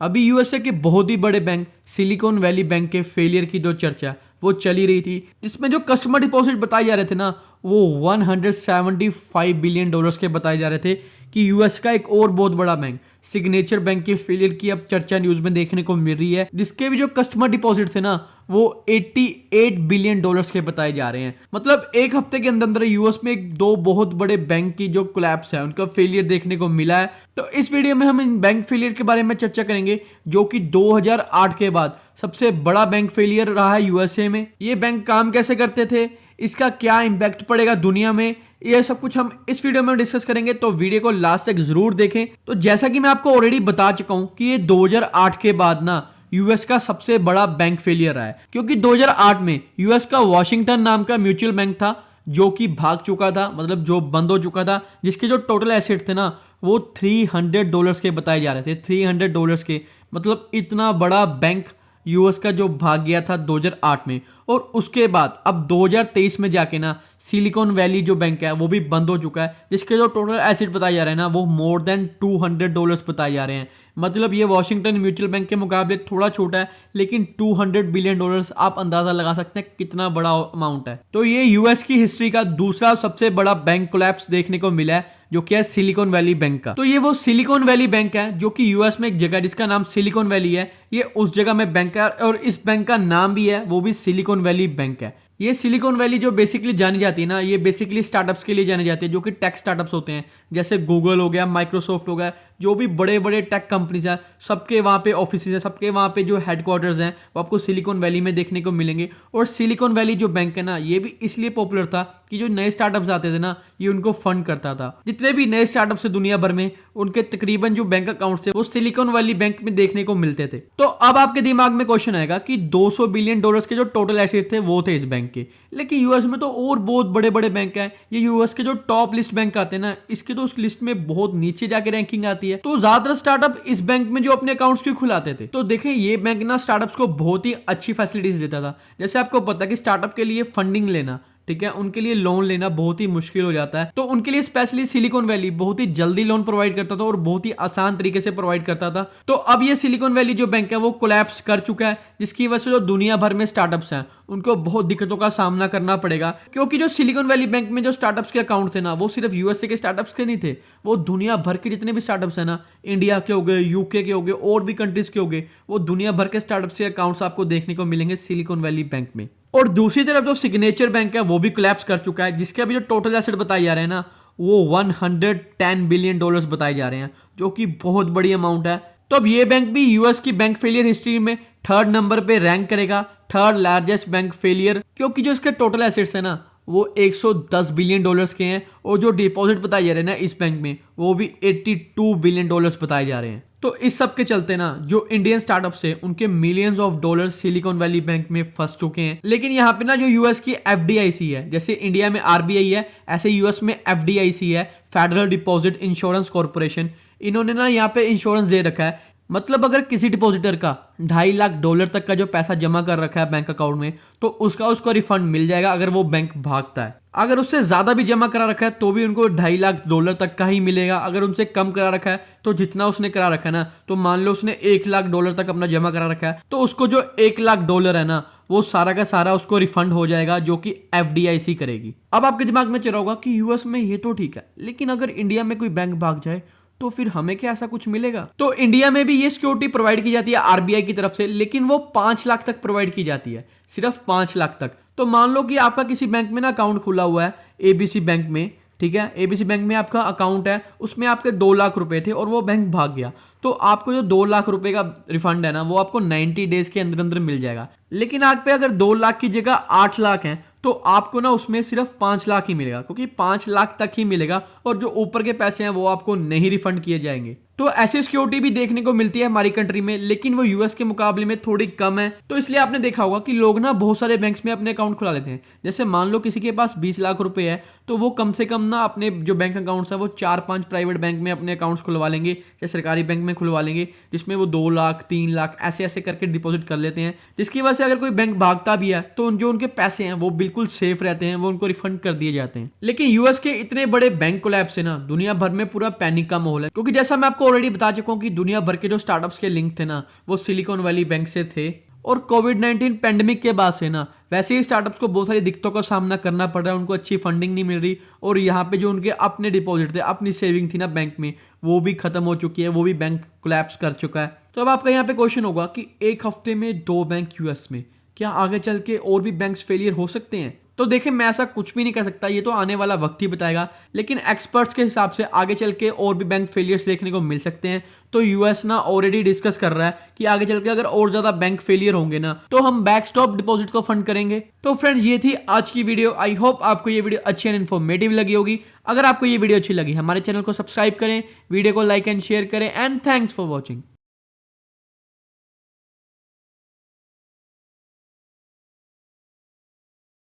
अभी यूएसए के बहुत ही बड़े बैंक सिलिकॉन वैली बैंक के फेलियर की जो चर्चा वो चली रही थी, जिसमें जो कस्टमर डिपॉजिट बताए जा रहे थे ना, वो 175 बिलियन डॉलर्स के बताए जा रहे थे कि यूएस का एक और बहुत बड़ा बैंक सिग्नेचर बैंक के फेलियर की अब चर्चा न्यूज में देखने को मिल रही है, जिसके भी जो कस्टमर डिपॉजिट थे ना वो 88 बिलियन डॉलर्स के बताए जा रहे हैं। मतलब एक हफ्ते के अंदर अंदर यूएस में दो बहुत बड़े बैंक की जो कोलैप्स है, उनका फेलियर देखने को मिला है। तो इस वीडियो में हम इन बैंक फेलियर के बारे में चर्चा करेंगे, जो कि 2008 के बाद सबसे बड़ा बैंक फेलियर रहा है यूएसए में। ये बैंक काम कैसे करते थे, इसका क्या इंपैक्ट पड़ेगा दुनिया में, ये सब कुछ हम इस वीडियो में डिस्कस करेंगे। तो वीडियो को लास्ट तक जरूर देखें। तो जैसा कि मैं आपको ऑलरेडी बता चुका हूं कि ये 2008 के बाद ना यूएस का सबसे बड़ा बैंक फेलियर रहा है, क्योंकि 2008 में यूएस का वॉशिंगटन नाम का म्यूचुअल बैंक था जो कि भाग चुका था, मतलब जो बंद हो चुका था, जिसके जो टोटल एसेट थे ना वो $300 के बताए जा रहे थे। $300 के, मतलब इतना बड़ा बैंक यूएस का जो भाग गया था 2008 में। और उसके बाद अब 2023 में जाके ना सिलिकॉन वैली जो बैंक है वो भी बंद हो चुका है, जिसके जो टोटल एसेट बताए जा रहे हैं ना वो मोर देन $200 बताए जा रहे हैं। मतलब ये वॉशिंगटन म्यूचुअल बैंक के मुकाबले थोड़ा छोटा है, लेकिन $200 बिलियन आप अंदाजा लगा सकते हैं कितना बड़ा अमाउंट है। तो ये यूएस की हिस्ट्री का दूसरा सबसे बड़ा बैंक कोलैप्स देखने को मिला है, जो कि है सिलिकॉन वैली बैंक का। तो ये वो सिलिकॉन वैली बैंक है जो कि यूएस में एक जगह जिसका नाम सिलिकॉन वैली है, ये उस जगह में बैंक है, और इस बैंक का नाम भी है वो भी सिलिकॉन वैली बैंक है। ये सिलिकॉन वैली जो बेसिकली जानी जाती है ना, ये बेसिकली स्टार्टअप्स के लिए जानी जाती है, जो कि टेक स्टार्टअप्स होते हैं, जैसे गूगल हो गया, माइक्रोसॉफ्ट हो गया, जो भी बड़े बड़े टेक कंपनीज हैं सबके वहाँ पे ऑफिस हैं, सबके वहाँ पे जो हेडक्वार्टर्स हैं वो आपको सिलिकॉन वैली में देखने को मिलेंगे। और सिलिकॉन वैली जो बैंक है ना, ये भी इसलिए पॉपुलर था कि जो नए स्टार्टअप्स आते थे ना, ये उनको फंड करता था। जितने भी नए स्टार्टअप्स है दुनिया भर में, उनके तकरीबन जो बैंक अकाउंट थे वो सिलिकॉन वैली बैंक में देखने को मिलते थे। तो अब आपके दिमाग में क्वेश्चन आएगा कि $200 बिलियन के जो टोटल एसेट थे वो थे इस बैंक के, लेकिन यूएस में तो और बहुत बड़े बड़े बैंक हैं। ये यूएस के जो टॉप लिस्ट बैंक आते हैं ना, इसके तो उस लिस्ट में बहुत नीचे जाके रैंकिंग आती है। तो ज्यादातर स्टार्टअप इस बैंक में जो अपने अकाउंट्स क्यों खुलाते थे, तो देखें ये बैंक ना स्टार्टअप्स को बहुत ही अच्छी फैसिलिटीज देता था। जैसे आपको पता है कि स्टार्टअप के लिए फंडिंग लेना, ठीक है, उनके लिए लोन लेना बहुत ही मुश्किल हो जाता है, तो उनके लिए स्पेशली सिलिकॉन वैली बहुत ही जल्दी लोन प्रोवाइड करता था और बहुत ही आसान तरीके से प्रोवाइड करता था। तो अब ये सिलिकॉन वैली जो बैंक है वो कोलैप्स कर चुका है, जिसकी वजह से जो दुनिया भर में स्टार्टअप्स हैं उनको बहुत दिक्कतों का सामना करना पड़ेगा। क्योंकि जो सिलिकॉन वैली बैंक में जो स्टार्टअप्स के अकाउंट थे ना, वो सिर्फ यूएसए के स्टार्टअप्स के नहीं थे, वो दुनिया भर के जितने भी स्टार्टअप्स हैं ना, इंडिया के हो गए, यूके के हो गए, और भी कंट्रीज के हो गए, वो दुनिया भर के स्टार्टअप्स के अकाउंट्स आपको देखने को मिलेंगे सिलिकॉन वैली बैंक में। और दूसरी तरफ जो सिग्नेचर बैंक है वो भी कोलैप्स कर चुका है, जिसके अभी जो टोटल एसेट बताए जा रहे हैं ना वो $110 बिलियन बताए जा रहे हैं, जो कि बहुत बड़ी अमाउंट है। तो अब ये बैंक भी यूएस की बैंक फेलियर हिस्ट्री में 3rd नंबर पे रैंक करेगा, 3rd लार्जेस्ट बैंक फेलियर, क्योंकि जो इसके टोटल एसेट्स है ना वो $110 बिलियन के हैं, और जो डिपॉजिट बताए जा रहे हैं ना इस बैंक में वो भी $82 बिलियन बताए जा रहे हैं। तो इस सब के चलते ना जो इंडियन स्टार्टअप्स है उनके millions of dollar silicon valley bank में फंस चुके हैं। लेकिन यहाँ पे ना जो यूएस की एफडीआईसी है, जैसे इंडिया में आरबीआई है, ऐसे यूएस में एफडीआईसी है, फेडरल डिपॉजिट इंश्योरेंस कॉर्पोरेशन। इन्होंने ना यहाँ पे इंश्योरेंस दे रखा है। मतलब अगर किसी डिपॉजिटर का $2.5 लाख तक का जो पैसा जमा कर रखा है बैंक अकाउंट में, तो उसको रिफंड मिल जाएगा अगर वो बैंक भागता है। अगर उससे ज्यादा भी जमा करा रखा है तो भी उनको $2.5 लाख तक का ही मिलेगा। अगर उनसे कम करा रखा है तो जितना उसने करा रखा है ना, तो मान लो उसने $1 लाख तक अपना जमा करा रखा है, तो उसको जो $1 लाख है ना वो सारा का सारा उसको रिफंड हो जाएगा, जो कि एफडीआईसी करेगी। अब आपके दिमाग में चल रहा होगा कि यूएस में ये तो ठीक है, लेकिन अगर इंडिया में कोई बैंक भाग जाए तो फिर हमें क्या ऐसा कुछ मिलेगा? तो इंडिया में भी ये सिक्योरिटी प्रोवाइड की जाती है आरबीआई की तरफ से, लेकिन वो 5 लाख तक प्रोवाइड की जाती है, सिर्फ 5 लाख तक। तो मान लो कि आपका किसी बैंक में ना अकाउंट खुला हुआ है, एबीसी बैंक में, ठीक है, एबीसी बैंक में आपका अकाउंट है, उसमें आपके 2 लाख रुपए थे और वो बैंक भाग गया, तो आपको जो 2 लाख रुपए का रिफंड है ना वो आपको 90 डेज के अंदर अंदर मिल जाएगा। लेकिन आप पे अगर 2 लाख की जगह 8 लाख है तो आपको ना उसमें सिर्फ 5 लाख ही मिलेगा, क्योंकि 5 लाख तक ही मिलेगा, और जो ऊपर के पैसे हैं वो आपको नहीं रिफंड किए जाएंगे। तो ऐसी सिक्योरिटी भी देखने को मिलती है हमारी कंट्री में, लेकिन वो यूएस के मुकाबले में थोड़ी कम है। तो इसलिए आपने देखा होगा कि लोग ना बहुत सारे बैंक्स में अपने अकाउंट खुला लेते हैं। जैसे मान लो किसी के पास 20 लाख रुपए है, तो वो कम से कम ना अपने जो बैंक अकाउंट्स है वो 4-5 प्राइवेट बैंक में अपने अकाउंट्स खुलवा लेंगे, या सरकारी बैंक में खुलवा लेंगे, जिसमें वो 2 लाख 3 लाख ऐसे ऐसे करके डिपॉजिट कर लेते हैं, जिसकी वजह से अगर कोई बैंक भागता भी है तो जो उनके पैसे हैं वो बिल्कुल सेफ रहते हैं, वो उनको रिफंड कर दिए जाते हैं। लेकिन यूएस के इतने बड़े बैंक कोलैप्स से ना दुनिया भर में पूरा पैनिक का माहौल है, क्योंकि जैसा मैं आपको ऑलरेडी बता चुका हूँ कि दुनिया भर के जो स्टार्टअप्स के लिंक थे ना वो सिलिकॉन वैली बैंक से थे। और कोविड-19 पेंडेमिक के बाद से ना वैसे ही स्टार्टअप्स को बहुत सारी दिक्कतों का सामना करना पड़ रहा है, उनको अच्छी फंडिंग नहीं मिल रही और यहाँ पे जो उनके अपने डिपॉजिट थे, अपनी सेविंग थी ना बैंक में, वो भी खत्म हो चुकी है, वो भी बैंक कोलैप्स कर चुका है। तो अब आपका यहाँ पे क्वेश्चन होगा कि एक हफ्ते में 2 बैंक यूएस में, क्या आगे चल के और भी बैंक्स फेलियर हो सकते हैं? तो देखिए मैं ऐसा कुछ भी नहीं कर सकता, ये तो आने वाला वक्त ही बताएगा, लेकिन एक्सपर्ट्स के हिसाब से आगे चल के और भी बैंक फेलियर्स देखने को मिल सकते हैं। तो यूएस ना ऑलरेडी डिस्कस कर रहा है कि आगे चल के अगर और ज्यादा बैंक फेलियर होंगे ना तो हम बैकस्टॉप डिपॉजिट को फंड करेंगे। तो फ्रेंड्स ये थी आज की वीडियो। आई होप आपको ये वीडियो अच्छी एंड इन्फॉर्मेटिव लगी होगी। अगर आपको ये वीडियो अच्छी लगी हमारे चैनल को सब्सक्राइब करें, वीडियो को लाइक एंड शेयर करें एंड थैंक्स फॉर वॉचिंग।